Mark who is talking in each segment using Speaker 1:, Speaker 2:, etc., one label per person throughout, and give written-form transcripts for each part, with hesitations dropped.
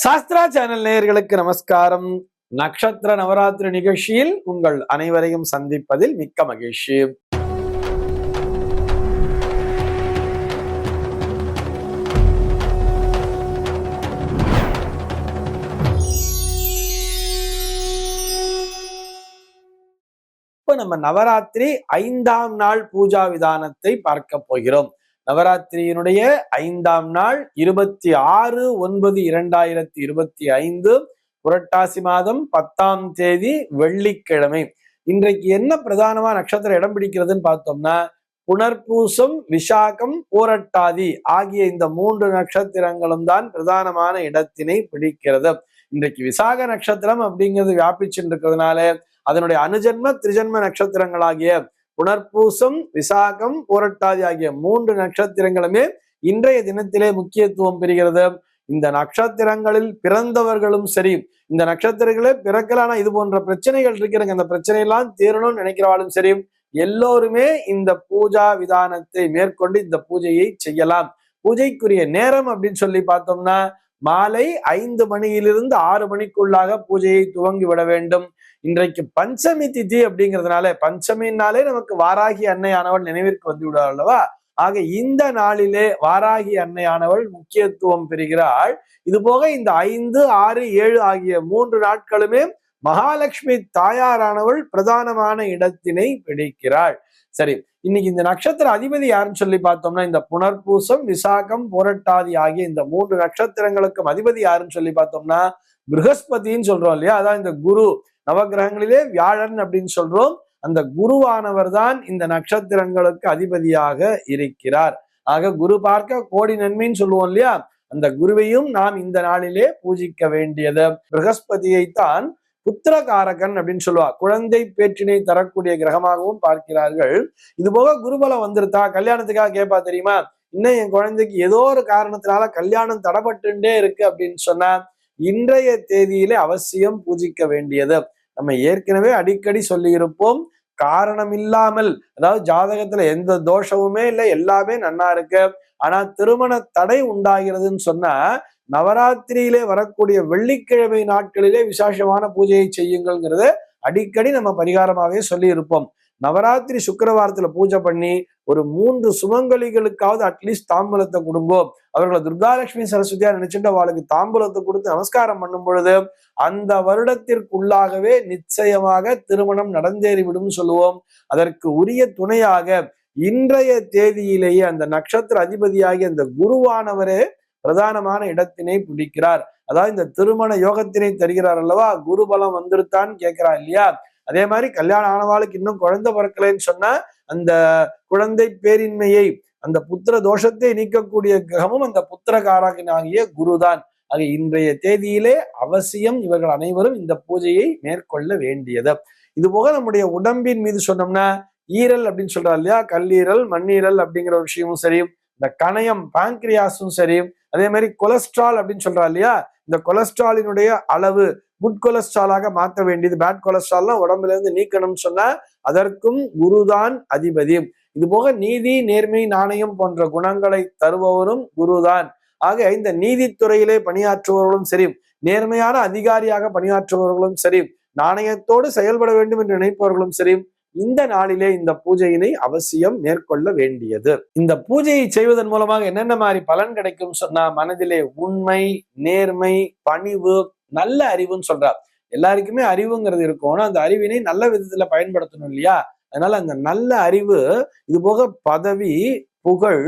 Speaker 1: Sastra channel நேயர்களுக்கு நமஸ்காரம். நட்சத்திர நவராத்திரி நிகழ்ச்சியில் உங்கள் அனைவரையும் சந்திப்பதில் மிக்க மகிழ்ச்சி. இப்ப நம்ம நவராத்திரி 5ஆம் நாள் பூஜா விதானத்தை பார்க்க போகிறோம். நவராத்திரியினுடைய 5ஆம் நாள் 26/9/2025 புரட்டாசி மாதம் 10ஆம் தேதி வெள்ளிக்கிழமை. இன்றைக்கு என்ன பிரதானமா நட்சத்திரம் இடம் பிடிக்கிறதுன்னு பார்த்தோம்னா, புனர்பூசம், விசாகம், பூரட்டாதி ஆகிய இந்த 3 நட்சத்திரங்களும் தான் பிரதானமான இடத்தினை பிடிக்கிறது. இன்றைக்கு விசாக நட்சத்திரம் அப்படிங்கிறது வியாபிச்சுட்டு இருக்கிறதுனால அதனுடைய அனுஜன்ம திரிஜன்ம நட்சத்திரங்களாகிய புனர்பூசம், விசாகம், பூரட்டாதி ஆகிய 3 நட்சத்திரங்களுமே இன்றைய தினத்திலே முக்கியத்துவம் பெறுகிறது. இந்த நட்சத்திரங்களில் பிறந்தவர்களும் சரி, இந்த நட்சத்திரங்களே பிறக்கலான இது போன்ற பிரச்சனைகள் இருக்கிறாங்க, அந்த பிரச்சனையெல்லாம் தீரணும்னு நினைக்கிறவாலும் சரி, எல்லோருமே இந்த பூஜா விதானத்தை மேற்கொண்டு இந்த பூஜையை செய்யலாம். பூஜைக்குரிய நேரம் அப்படின்னு சொல்லி பார்த்தோம்னா, மாலை 5 மணியிலிருந்து 6 மணிக்குள்ளாக பூஜையை துவங்கி விட வேண்டும். இன்றைக்கு பஞ்சமி திதி அப்படிங்கிறதுனால, பஞ்சமினாலே நமக்கு வாராகி அன்னையானவள் நினைவிற்கு வந்து விடுவாள் அல்லவா? ஆக இந்த நாளிலே வாராகி அன்னையானவள் முக்கியத்துவம் பெறுகிறாள். இது போக இந்த 5, 6, 7 ஆகிய 3 நாட்களுமே மகாலட்சுமி தாயாரானவள் பிரதானமான இடத்தினை பிடிக்கிறாள். சரி, இன்னைக்கு இந்த நட்சத்திர அதிபதி யாருன்னு சொல்லி பார்த்தோம்னா, இந்த புனர்பூசம், விசாகம், புரட்டாதி ஆகிய இந்த 3 நட்சத்திரங்களுக்கும் அதிபதி யாருன்னு சொல்லி பார்த்தோம்னா ப்ரஹஸ்பதின்னு சொல்றோம் இல்லையா? அதான் இந்த குரு, நவகிரகங்களிலே வியாழன் அப்படின்னு சொல்றோம். அந்த குருவானவர் தான் இந்த நட்சத்திரங்களுக்கு அதிபதியாக இருக்கிறார். ஆக குரு பார்க்க கோடி நன்மைன்னு சொல்லுவோம் இல்லையா? அந்த குருவையும் நாம் இந்த நாளிலே பூஜிக்க வேண்டியது. ப்ரஹஸ்பதியைத்தான் புத்திரகாரகன் அப்படின்னு சொல்லுவா, குழந்தை பேற்றினை தரக்கூடிய கிரகமாகவும் பார்க்கிறார்கள். இது போக குருபலம் வந்துருத்தா, கல்யாணத்துக்காக கேட்பா தெரியுமா, இன்னும் என் குழந்தைக்கு ஏதோ ஒரு காரணத்தினால கல்யாணம் தடைப்பட்டுட்டே இருக்கு அப்படின்னு சொன்னா இன்றைய தேதியிலே அவசியம் பூஜிக்க வேண்டியது. நம்ம ஏற்கனவே அடிக்கடி சொல்லி இருப்போம், காரணம் இல்லாமல், அதாவது ஜாதகத்துல எந்த தோஷமுமே இல்லை, எல்லாமே நன்னா இருக்கு, ஆனா திருமண தடை உண்டாகிறதுன்னு சொன்னா நவராத்திரியிலே வரக்கூடிய வெள்ளிக்கிழமை நாட்களிலே விசேஷமான பூஜையை செய்யுங்கள்ங்கிறத அடிக்கடி நம்ம பரிகாரமாவே சொல்லி இருப்போம். நவராத்திரி சுக்கிரவாரத்துல பூஜை பண்ணி ஒரு 3 சுமங்கலிகளுக்காவது அட்லீஸ்ட் தாம்பூலத்தை கொடுங்கோ. அவர்களை துர்காலட்சுமி சரஸ்வதியா நினைச்சுட்டு அவளுக்கு தாம்பூலத்தை கொடுத்து நமஸ்காரம் பண்ணும் பொழுது அந்த வருடத்திற்குள்ளாகவே நிச்சயமாக திருமணம் நடந்தேறிவிடும் சொல்லுவோம். அதற்கு உரிய துணையாக இன்றைய தேதியிலேயே அந்த நட்சத்திர அதிபதியாகிய அந்த குருவானவரே பிரதானமான இடத்தினை பிடிக்கிறார். அதாவது இந்த திருமண யோகத்தினை தருகிறார் அல்லவா? குரு பலம் வந்துருத்தான்னு கேட்கிறா இல்லையா? அதே மாதிரி கல்யாணம் ஆனவாளுக்கு இன்னும் குழந்தை பிறக்கலைன்னு சொன்னா அந்த குழந்தை பேரின்மையை, அந்த புத்திர தோஷத்தை நீக்கக்கூடிய கிரகமும் அந்த புத்திரகாரகனாகிய குருதான். ஆக இன்றைய தேதியிலே அவசியம் இவர்கள் அனைவரும் இந்த பூஜையை மேற்கொள்ள வேண்டியது. இது போக நம்முடைய உடம்பின் மீது சொன்னோம்னா ஈரல் அப்படின்னு சொல்றா இல்லையா? கல்லீரல், மண்ணீரல் அப்படிங்கிற ஒரு விஷயமும் சரி, இந்த கணையம் பாங்க்ரியாஸும் சரி, அதே மாதிரி கொலஸ்ட்ரால் அப்படின்னு சொல்றா இல்லையா? இந்த கொலஸ்ட்ராலினுடைய அளவு குட் கொலஸ்ட்ராலாக மாற்ற வேண்டியது, பேட் கொலஸ்ட்ரால்லாம் உடம்புல இருந்து நீக்கணும்னு சொன்னா அதற்கும் குருதான் அதிபதி. இது போக நீதி, நேர்மை, நாணயம் போன்ற குணங்களை தருபவரும் குருதான். ஆக இந்த நீதித்துறையிலே பணியாற்றுபவர்களும் சரி, நேர்மையான அதிகாரியாக பணியாற்றுபவர்களும் சரி, நாணயத்தோடு செயல்பட வேண்டும் என்று நினைப்பவர்களும் சரி, இந்த நாளிலே இந்த பூஜையினை அவசியம் மேற்கொள்ள வேண்டியது. இந்த பூஜையை செய்வதன் மூலமாக என்னென்ன மாதிரி பலன் கிடைக்கும் சொன்னா, மனதிலே உண்மை, நேர்மை, பணிவு, நல்ல அறிவுன்னு சொல்றார். எல்லாருக்குமே அறிவுங்கிறது இருக்கும், ஆனா அந்த அறிவினை நல்ல விதத்துல பயன்படுத்தணும் இல்லையா? அதனால அந்த நல்ல அறிவு, இது போக பதவி, புகழ்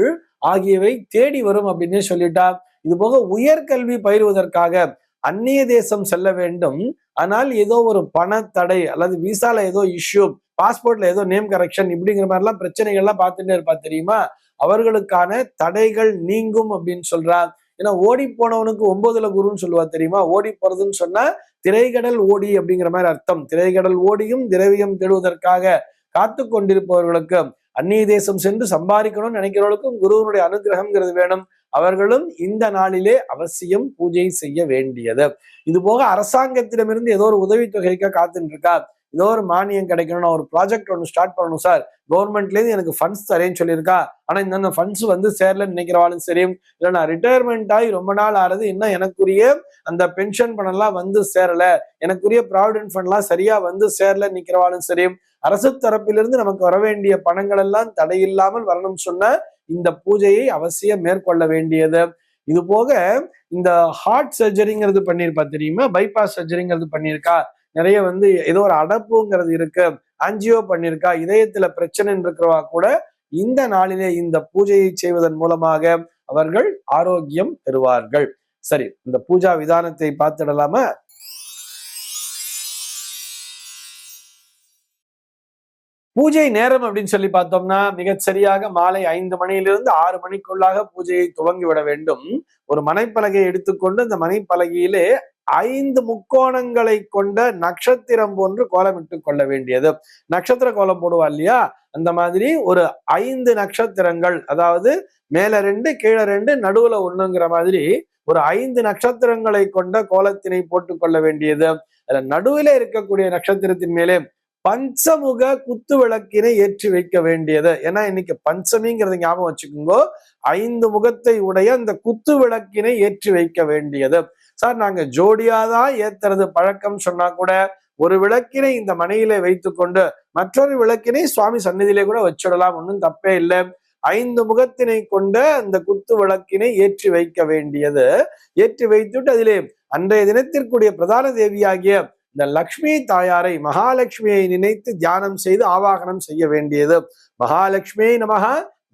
Speaker 1: ஆகியவை தேடி வரும் அப்படின்னே சொல்லிட்டா. இது போக உயர்கல்வி பயிலுவதற்காக அந்நிய தேசம் செல்ல வேண்டும், ஆனால் ஏதோ ஒரு பண தடை அல்லது விசால ஏதோ இஷ்யூ, பாஸ்போர்ட்ல ஏதோ நேம் கரெக்ஷன் இப்படிங்கிற மாதிரிலாம் பிரச்சனைகள்லாம் பார்த்துட்டே இருப்பா தெரியுமா? அவர்களுக்கான தடைகள் நீங்கும் அப்படின்னு சொல்றார். ஏன்னா ஓடி போனவனுக்கு 9ல குருன்னு சொல்லுவா தெரியுமா? ஓடி போறதுன்னு சொன்னா திரைகடல் ஓடி அப்படிங்கிற மாதிரி அர்த்தம். திரைகடல் ஓடியும் திரவியம் தேடுவதற்காக காத்து கொண்டிருப்பவர்களுக்கு, அந்நிய தேசம் சென்று சம்பாதிக்கணும்னு நினைக்கிறவர்களுக்கும் குருவனுடைய அனுகிரகம்ங்கிறது வேணும். அவர்களும் இந்த நாளிலே அவசியம் பூஜை செய்ய வேண்டியது. இது போக அரசாங்கத்திடமிருந்து ஏதோ ஒரு உதவித்தொகைக்க காத்துட்டு இருக்கா, ஏதோ ஒரு மானியம் கிடைக்கணும், நான் ஒரு ப்ராஜெக்ட் ஒன்று ஸ்டார்ட் பண்ணணும் சார், கவர்மெண்ட்லேருந்து எனக்கு ஃபண்ட்ஸ் தரேன்னு சொல்லியிருக்கா, ஆனா இந்த ஃபண்ட்ஸ் வந்து சேரலன்னு நினைக்கிறவாலும் சரி, இல்லை நான் ரிட்டையர்மெண்ட் ஆகி ரொம்ப நாள் ஆறது, இன்னும் எனக்குரிய அந்த பென்ஷன் பணம்லாம் வந்து சேரல, எனக்குரிய ப்ராவிடென்ட் ஃபண்ட்லாம் சரியா வந்து சேரலன்னு நினைக்கிறவாலும் சரி, அரசு தரப்பிலிருந்து நமக்கு வர வேண்டிய பணங்கள் எல்லாம் தடையில்லாமல் வரணும்னு சொன்ன இந்த பூஜையை அவசியம் மேற்கொள்ள வேண்டியது. இது போக இந்த ஹார்ட் சர்ஜரிங்கிறது பண்ணியிருப்பா தெரியுமா, பைபாஸ் சர்ஜரிங்கிறது பண்ணியிருக்கா, நிறைய வந்து ஏதோ ஒரு அடப்புங்கிறது இருக்கு, ஆஞ்சியோ பண்ணியிருக்கா, இதயத்துல பிரச்சனை இருக்கிறவா கூட இந்த நாளிலே இந்த பூஜையை செய்வதன் மூலமாக அவர்கள் ஆரோக்கியம் பெறுவார்கள். சரி, இந்த பூஜா விதானத்தை பார்த்துடலாமா? பூஜை நேரம் அப்படின்னு சொல்லி பார்த்தோம்னா மிகச்சரியாக மாலை 5 மணியிலிருந்து 6 மணிக்குள்ளாக பூஜையை துவங்கி விட வேண்டும். ஒரு மனைப்பலகையை எடுத்துக்கொண்டு அந்த மனைப்பலகையிலே 5 முக்கோணங்களை கொண்ட நட்சத்திரம் போன்று கோலமிட்டு கொள்ள வேண்டியது. நட்சத்திர கோலம் போடுவா இல்லையா, அந்த மாதிரி ஒரு 5 நட்சத்திரங்கள், அதாவது மேல 2 கீழே 2 நடுவுல 1ங்கிற மாதிரி ஒரு 5 நட்சத்திரங்களை கொண்ட கோலத்தினை போட்டுக் கொள்ள வேண்டியது. அதுல நடுவில இருக்கக்கூடிய நட்சத்திரத்தின் மேலே பஞ்சமுக குத்து விளக்கினை ஏற்றி வைக்க வேண்டியது. ஏன்னா இன்னைக்கு பஞ்சமிங்கிறது ஞாபகம் வச்சுக்கோங்க. 5 முகத்தை உடைய அந்த குத்து விளக்கினை ஏற்றி வைக்க வேண்டியது. சார் நாங்க ஜோடியாதான் ஏத்துறது பழக்கம் சொன்னா கூட ஒரு விளக்கினை இந்த மனையிலே வைத்துக்கொண்டு மற்றொரு விளக்கினை சுவாமி சந்நிதியிலே கூட வச்சிடலாம், ஒன்றும் தப்பே இல்லை. 5 முகத்தினை கொண்ட அந்த குத்து விளக்கினை ஏற்றி வைக்க வேண்டியது. ஏற்றி வைத்துட்டு அதிலே அன்றைய தினத்திற்குரிய பிரதான தேவியாகிய இந்த லக்ஷ்மி தாயாரை, மகாலட்சுமியை நினைத்து தியானம் செய்து ஆவாகனம் செய்ய வேண்டியது. மகாலட்சுமியை நமக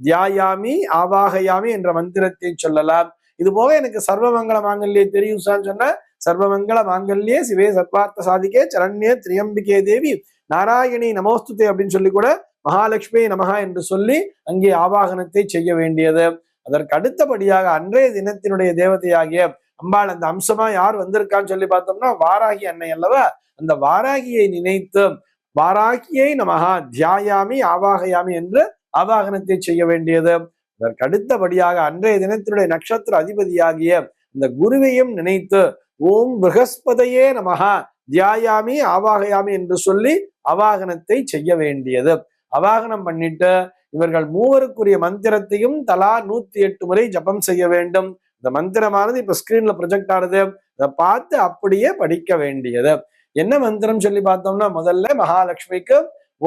Speaker 1: தியாயாமி ஆவாகயாமி என்ற மந்திரத்தை சொல்லலாம். இது போக எனக்கு சர்வமங்கள மாங்கல்யே தெரியும் சார் சொன்ன, சர்வமங்கள மாங்கல்யே சிவே சர்வார்த்த சாதிக்கே சரண்யே திரியம்பிகே தேவி நாராயணி நமோஸ்துதே அப்படின்னு சொல்லி கூட மகாலட்சுமி நமகா என்று சொல்லி அங்கே ஆவாகனத்தை செய்ய வேண்டியது. அதற்கு அடுத்தபடியாக அன்றைய தினத்தினுடைய தேவதையாகிய அம்பாள் அந்த அம்சமா யார் வந்திருக்கான்னு சொல்லி பார்த்தோம்னா வாராகி அன்னை அல்லவா, அந்த வாராகியை நினைத்து வாராகியை நமகா தியாயாமி ஆவாகயாமி என்று ஆவாகனத்தை செய்ய வேண்டியது. அதற்கு அடுத்தபடியாக அன்றைய தினத்தினுடைய நட்சத்திர அதிபதியாகிய இந்த குருவையும் நினைத்து ஓம் ப்ரஹஸ்பதையே நமகா தியாயாமி ஆவாகயாமி என்று சொல்லி அவாகனத்தை செய்ய வேண்டியது. அவாகனம் பண்ணிட்டு இவர்கள் மூவருக்குரிய மந்திரத்தையும் தலா 108 முறை ஜபம் செய்ய வேண்டும். இந்த மந்திரமானது இப்ப ஸ்கிரீன்ல ப்ரொஜெக்ட் ஆகுது, அதை பார்த்து அப்படியே படிக்க வேண்டியது. என்ன மந்திரம் சொல்லி பார்த்தோம்னா முதல்ல மகாலட்சுமிக்கு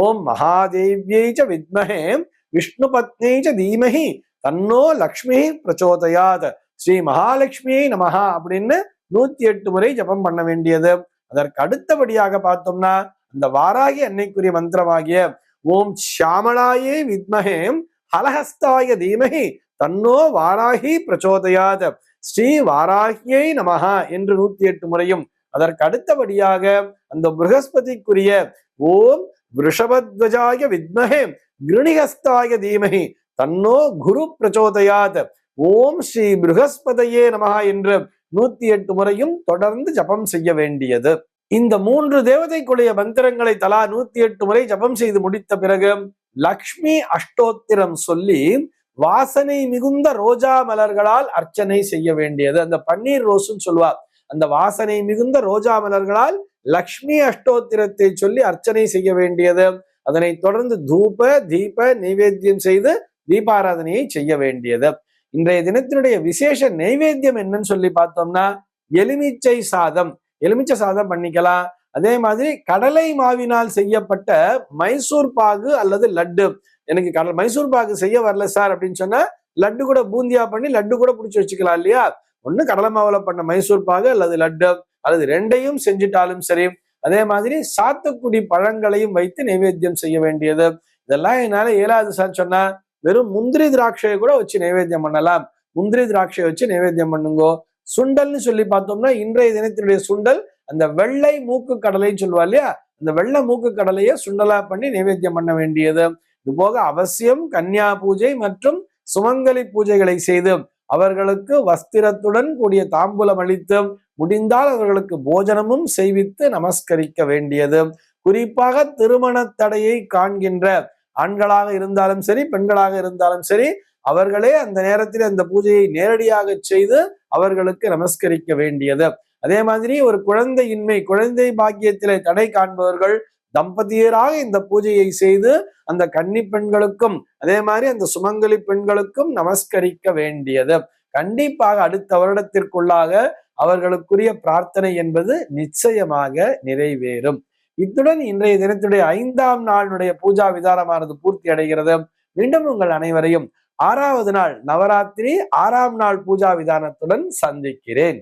Speaker 1: ஓம் மகாதேவியை ச வித்மஹே விஷ்ணு பத்னியை ச தீமஹி தன்னோ லக்ஷ்மி பிரச்சோதயாத் ஸ்ரீ மகாலட்சுமியை நமஹா அப்படின்னு 108 முறை ஜபம் பண்ண வேண்டியது. அதற்கு அடுத்தபடியாக பார்த்தோம்னா அந்த வாராகி அன்னைக்குரிய மந்திரமாகிய ஓம் ஷியாமளாயே வித்மஹே ஹலஹஸ்தாய தீமஹி தன்னோ வாராகி பிரச்சோதயாத் ஸ்ரீ வாராகியை நமஹா என்று 108 முறையும், அதற்கு அடுத்தபடியாக அந்த ப்ரஹஸ்பதிக்குரிய ஓம் விருஷபத்வஜாய வித்மஹே கிருணிஹஸ்தாய தீமஹி தன்னோ குரு பிரச்சோதயாத் ஓம் ஸ்ரீ ப்ரஹஸ்பதையே நமஹா என்று 108 முறையும் தொடர்ந்து ஜபம் செய்ய வேண்டியது. இந்த 3 தேவதைக்குரிய மந்திரங்களை தலா 108 முறை ஜபம் செய்து முடித்த பிறகு லக்ஷ்மி அஷ்டோத்திரம் சொல்லி வாசனை மிகுந்த ரோஜா மலர்களால் அர்ச்சனை செய்ய வேண்டியது. அந்த பன்னீர் ரோஸ்ன்னு சொல்லுவார், அந்த வாசனை மிகுந்த ரோஜா மலர்களால் லக்ஷ்மி அஷ்டோத்திரத்தை சொல்லி அர்ச்சனை செய்ய வேண்டியது. அதனை தொடர்ந்து தூப தீப நைவேத்தியம் செய்து தீபாராதனையை செய்ய வேண்டியது. இன்றைய தினத்தினுடைய விசேஷ நைவேத்தியம் என்னன்னு சொல்லி பார்த்தோம்னா எலுமிச்சை சாதம். எலுமிச்சை சாதம் பண்ணிக்கலாம். அதே மாதிரி கடலை மாவினால் செய்யப்பட்ட மைசூர் பாகு அல்லது லட்டு. எனக்கு மைசூர் பாகு செய்ய வரல சார் அப்படின்னு சொன்னா லட்டு கூட பூந்தியா பண்ணி லட்டு கூட பிடிச்சி வச்சுக்கலாம் இல்லையா. ஒண்ணு கடலை மாவுல பண்ண மைசூர் பாகு அல்லது லட்டு, அல்லது ரெண்டையும் செஞ்சுட்டாலும் சரி. அதே மாதிரி சாத்துக்குடி பழங்களையும் வைத்து நைவேத்தியம் செய்ய வேண்டியது. இதெல்லாம் என்னால இயலாது சார் சொன்னா வெறும் முந்திரி திராட்சையை கூட வச்சு நைவேத்தியம் பண்ணலாம். முந்திரி திராட்சையை வச்சு நைவேத்தியம் பண்ணுங்கோ. சுண்டல்னு சொல்லி பார்த்தோம்னா இன்றைய தினத்தினுடைய சுண்டல் அந்த வெள்ளை மூக்கு கடலைன்னு சொல்லுவா இல்லையா, அந்த வெள்ளை மூக்கு கடலையை சுண்டலா பண்ணி நைவேத்தியம் பண்ண வேண்டியது. இது போக அவசியம் கன்னியா பூஜை மற்றும் சுமங்கலி பூஜைகளை செய்து அவர்களுக்கு வஸ்திரத்துடன் கூடிய தாம்பூலம் அளித்து முடிந்தால் அவர்களுக்கு போஜனமும் செய்வித்து நமஸ்கரிக்க வேண்டியது. குறிப்பாக திருமண தடையை காண்கின்ற ஆண்களாக இருந்தாலும் சரி பெண்களாக இருந்தாலும் சரி அவர்களே அந்த நேரத்தில் அந்த பூஜையை நேரடியாக செய்து அவர்களுக்கு நமஸ்கரிக்க வேண்டியது. அதே மாதிரி ஒரு குழந்தை பாக்கியத்திலே தடை காண்பவர்கள் தம்பதியராக இந்த பூஜையை செய்து அந்த கன்னி பெண்களுக்கும் அதே மாதிரி அந்த சுமங்கலி பெண்களுக்கும் நமஸ்கரிக்க வேண்டியது. கண்டிப்பாக அடுத்த வருடத்திற்குள்ளாக அவர்களுக்குரிய பிரார்த்தனை என்பது நிச்சயமாக நிறைவேறும். இத்துடன் இன்றைய தினத்துடைய 5ஆம் நாளுடைய பூஜா விதானமானது பூர்த்தி அடைகிறது. மீண்டும் உங்கள் அனைவரையும் 6வது நாள் நவராத்திரி 6ஆம் நாள் பூஜா விதானத்துடன் சந்திக்கிறேன்.